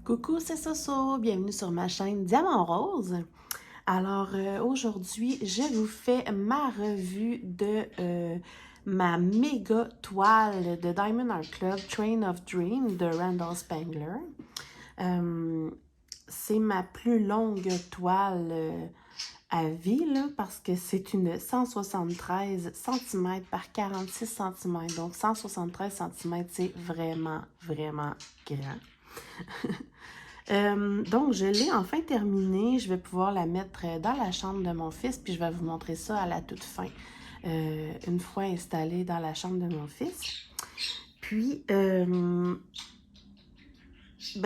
Coucou, c'est Soso, bienvenue sur ma chaîne Diamant Rose. Alors aujourd'hui, je vous fais ma revue de ma méga toile de Diamond Art Club Train of Dream de Randall Spangler. C'est ma plus longue toile à vie là, parce que c'est une 173 cm par 46 cm. Donc 173 cm, c'est vraiment, vraiment grand. Donc, je l'ai enfin terminée. Je vais pouvoir la mettre dans la chambre de mon fils, puis je vais vous montrer ça à la toute fin, une fois installée dans la chambre de mon fils. Puis, ben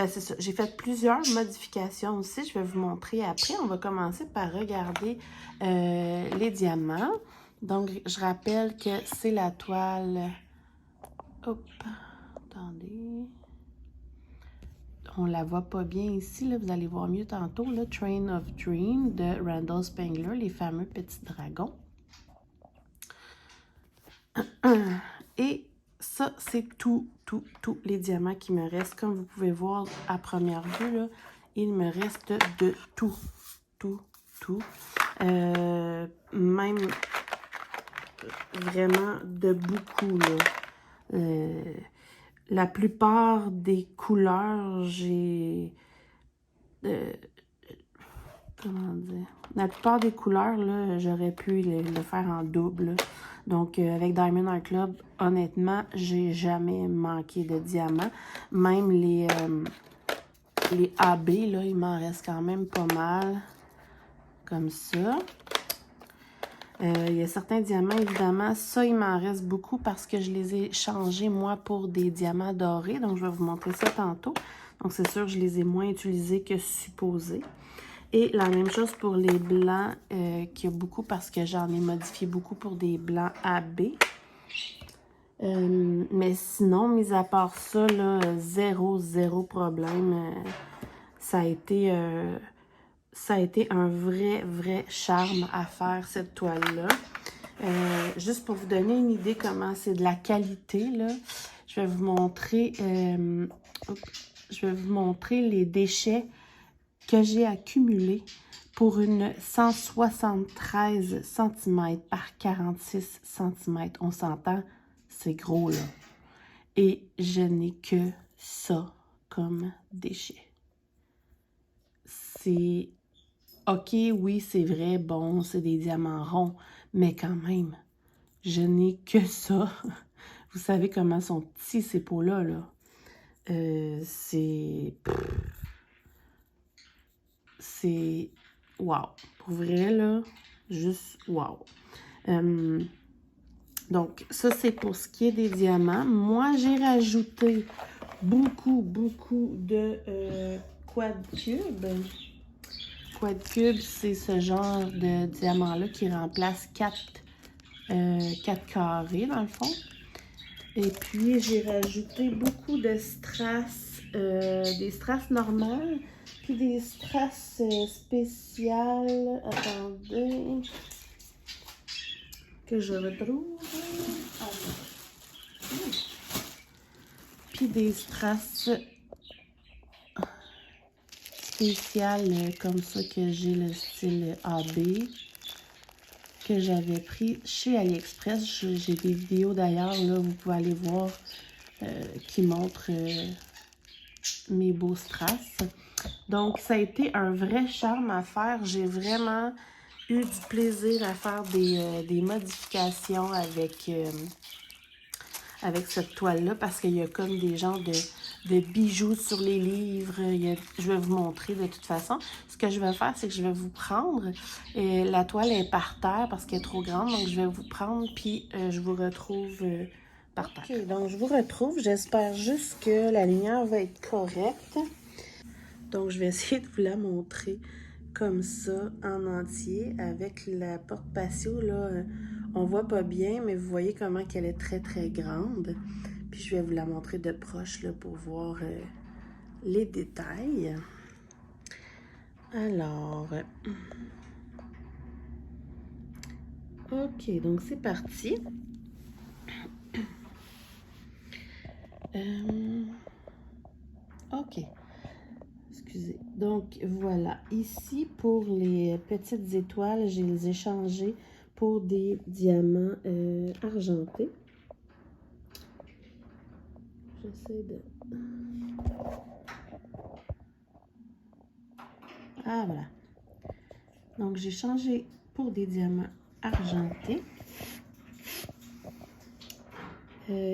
c'est ça. J'ai fait plusieurs modifications aussi. Je vais vous montrer après. On va commencer par regarder les diamants. Donc, je rappelle que c'est la toile... Hop, attendez... On la voit pas bien ici, là, vous allez voir mieux tantôt, le Train of Dream de Randall Spangler, les fameux petits dragons. Et ça, c'est tous les diamants qui me restent. Comme vous pouvez voir à première vue, là, il me reste de tout. Même vraiment de beaucoup, là. La plupart des couleurs, j'ai... comment dire? La plupart des couleurs, là, j'aurais pu le faire en double, là. Donc, avec Diamond Art Club, honnêtement, j'ai jamais manqué de diamants. Même les AB, là, il m'en reste quand même pas mal. Comme ça. Il y a certains diamants, évidemment. Ça, il m'en reste beaucoup parce que je les ai changés, moi, pour des diamants dorés. Donc, je vais vous montrer ça tantôt. Donc, c'est sûr, je les ai moins utilisés que supposés. Et la même chose pour les blancs, qu'il y a beaucoup parce que j'en ai modifié beaucoup pour des blancs AB. Mais sinon, mis à part ça, là, zéro problème. Ça a été un vrai charme à faire, cette toile-là. Juste pour vous donner une idée comment c'est de la qualité, là, je vais vous montrer, les déchets que j'ai accumulés pour une 173 cm par 46 cm. On s'entend, c'est gros, là. Et je n'ai que ça comme déchet. C'est... OK, oui, c'est vrai, bon, c'est des diamants ronds, mais quand même, je n'ai que ça. Vous savez comment sont petits ces pots-là, là. C'est... Wow! Pour vrai, là, juste wow! Donc, ça, c'est pour ce qui est des diamants. Moi, j'ai rajouté beaucoup de quad cubes. Quad cube, c'est ce genre de diamant-là qui remplace 4 carrés, dans le fond. Et puis, j'ai rajouté beaucoup de strass, des strass normales, puis des strass spéciales. Attendez, que je retrouve. Puis des strass spéciales comme ça, que j'ai le style AB, que j'avais pris chez AliExpress. J'ai des vidéos d'ailleurs, là, vous pouvez aller voir, qui montrent mes beaux strass. Donc, ça a été un vrai charme à faire. J'ai vraiment eu du plaisir à faire des modifications avec cette toile-là, parce qu'il y a comme des genres de bijoux sur les livres. Je vais vous montrer de toute façon. Ce que je vais faire, c'est que je vais vous prendre. La toile est par terre parce qu'elle est trop grande, donc je vais vous prendre, puis je vous retrouve par terre. OK, donc je vous retrouve. J'espère juste que la lumière va être correcte. Donc, je vais essayer de vous la montrer comme ça, en entier, avec la porte patio, là. On voit pas bien, mais vous voyez comment qu'elle est très grande. Puis, je vais vous la montrer de proche, là, pour voir les détails. Alors, OK, donc c'est parti. OK. Donc, voilà. Ici, pour les petites étoiles, je les ai changées pour des diamants argentés. J'essaie de... Ah, voilà. Donc, j'ai changé pour des diamants argentés.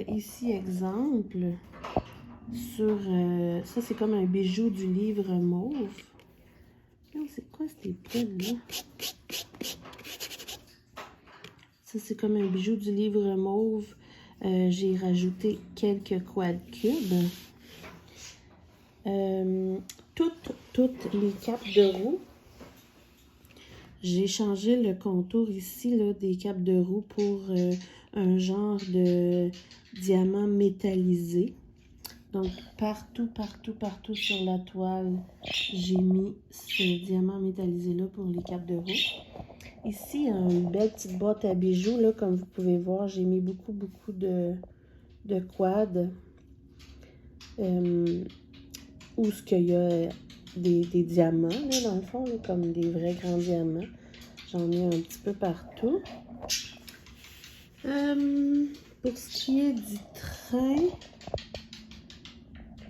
Ici, exemple, sur... ça, c'est comme un bijou du livre mauve. C'est quoi ces poules-là? Ça, c'est comme un bijou du livre mauve. J'ai rajouté quelques quad cubes. Toutes les capes de roue. J'ai changé le contour ici là, des capes de roue pour un genre de diamant métallisé. Donc, partout sur la toile, j'ai mis ce diamant métallisé-là pour les capes de roue. Ici, une belle petite boîte à bijoux, là, comme vous pouvez voir, j'ai mis beaucoup de quads. Où ce qu'il y a des diamants, là, dans le fond, là, comme des vrais grands diamants. J'en ai un petit peu partout. Pour ce qui est du train,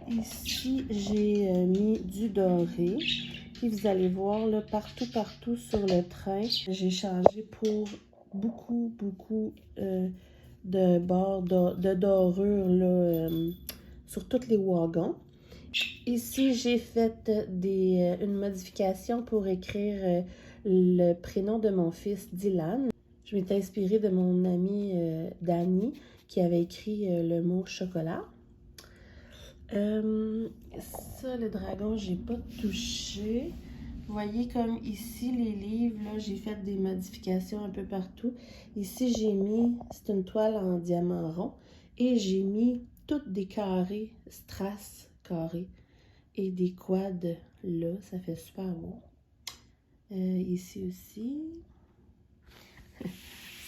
ici, j'ai mis du doré. Puis vous allez voir, là, partout sur le train, j'ai changé pour beaucoup de bords de dorure là, sur tous les wagons. Ici, j'ai fait une modification pour écrire le prénom de mon fils, Dylan. Je m'étais inspirée de mon amie Dani, qui avait écrit le mot chocolat. Ça, le dragon, j'ai pas touché. Vous voyez comme ici, les livres, là, j'ai fait des modifications un peu partout. Ici, j'ai mis, c'est une toile en diamant rond, et j'ai mis toutes des carrés, strass carrés, et des quads là, ça fait super beau. Ici aussi,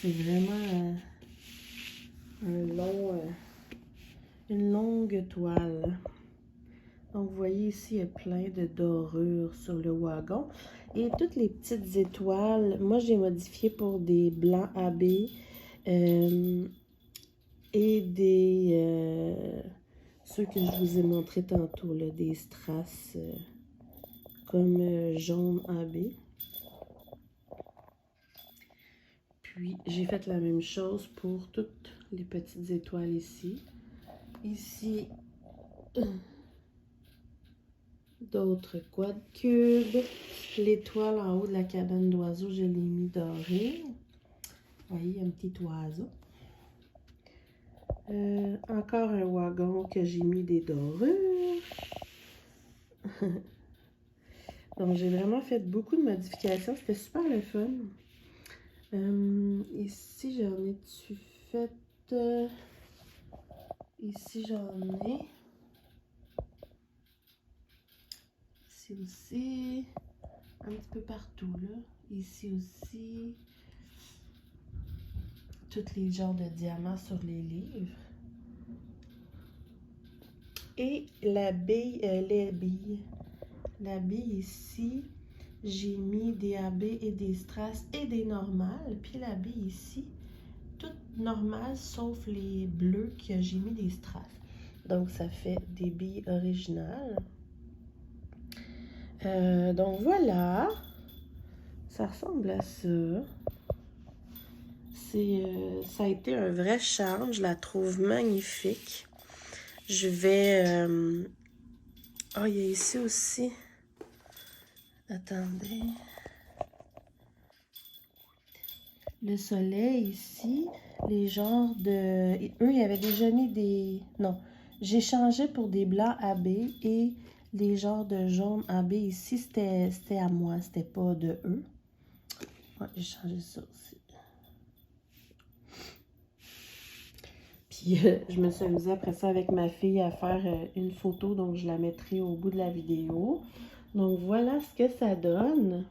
c'est vraiment une longue toile. Donc, vous voyez ici, il y a plein de dorures sur le wagon. Et toutes les petites étoiles, moi, j'ai modifié pour des blancs AB et des... ceux que je vous ai montré tantôt, là, des strass comme jaune AB. Puis, j'ai fait la même chose pour toutes les petites étoiles ici. Ici, d'autres quad cubes. L'étoile en haut de la cabane d'oiseaux, je l'ai mis doré. Vous voyez, un petit oiseau. Encore un wagon que j'ai mis des dorures. Donc, j'ai vraiment fait beaucoup de modifications. C'était super le fun. Ici, j'en ai-tu fait... ici, j'en ai... Ici aussi... un petit peu partout, là. Ici aussi... tous les genres de diamants sur les livres. Et la bille, les billes. La bille ici, j'ai mis des AB et des strass et des normales. Puis la bille ici, toutes normales sauf les bleus que j'ai mis des strass. Donc ça fait des billes originales. Donc voilà, ça ressemble à ça. Ça a été un vrai charme, je la trouve magnifique. Je vais... oh, il y a ici aussi. Attendez. Le soleil ici, les genres de... eux, ils avaient déjà mis des... non, j'ai changé pour des blancs AB et les genres de jaune AB ici, c'était à moi, c'était pas de eux. Ouais, j'ai changé ça aussi. Puis je me suis amusée après ça avec ma fille à faire une photo, donc je la mettrai au bout de la vidéo. Donc voilà ce que ça donne.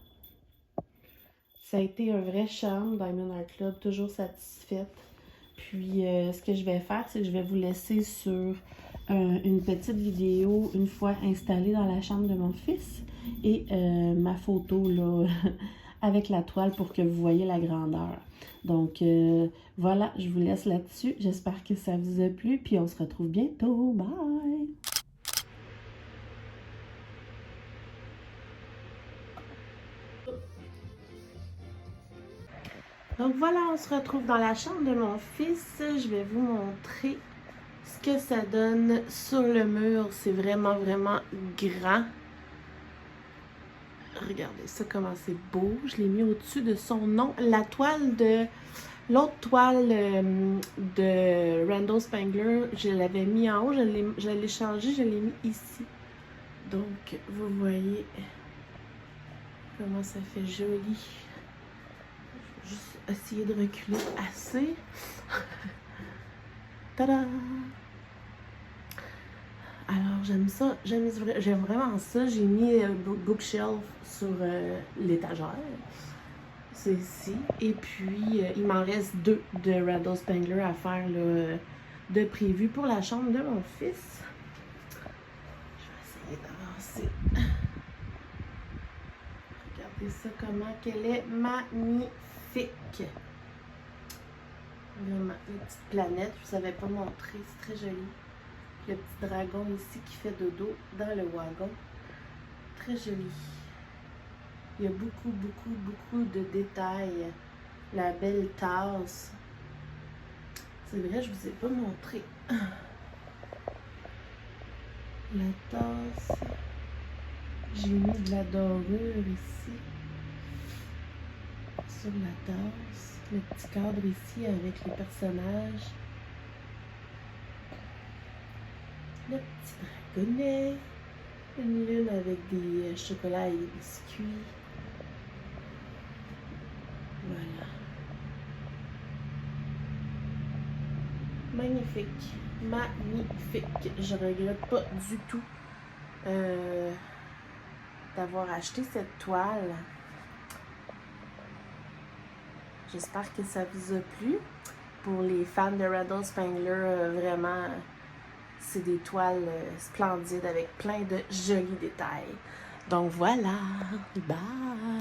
Ça a été un vrai charme, Diamond Art Club, toujours satisfaite. Puis ce que je vais faire, c'est que je vais vous laisser sur une petite vidéo une fois installée dans la chambre de mon fils et ma photo là avec la toile pour que vous voyez la grandeur. Donc voilà, je vous laisse là-dessus. J'espère que ça vous a plu, puis on se retrouve bientôt. Bye! Donc voilà, on se retrouve dans la chambre de mon fils. Je vais vous montrer ce que ça donne sur le mur. C'est vraiment, vraiment grand. Regardez ça, comment c'est beau. Je l'ai mis au-dessus de son nom. La toile de... L'autre toile de Randall Spangler, je l'avais mis en haut. Je l'ai changé, je l'ai mis ici. Donc, vous voyez comment ça fait joli. Je vais juste essayer de reculer assez. Tada! Alors, j'aime ça. J'aime vraiment ça. J'ai mis bookshelf sur l'étagère. C'est ici. Et puis, il m'en reste 2 de Randall Spangler à faire là, de prévu pour la chambre de mon fils. Je vais essayer d'avancer. Regardez ça, comment qu'elle est magnifique. Vraiment, une petite planète. Je ne vous avais pas montré. C'est très joli. Le petit dragon ici qui fait dodo dans le wagon. Très joli. Il y a beaucoup, beaucoup, beaucoup de détails. La belle tasse. C'est vrai, je ne vous ai pas montré. La tasse. J'ai mis de la dorure ici. Sur la tasse. Le petit cadre ici avec les personnages. Le petit dragonnet. Une lune avec des chocolats et des biscuits. Voilà. Magnifique. Magnifique. Je regrette pas du tout d'avoir acheté cette toile. J'espère que ça vous a plu. Pour les fans de Randall Spangler, vraiment, c'est des toiles splendides avec plein de jolis détails. Donc voilà. Bye!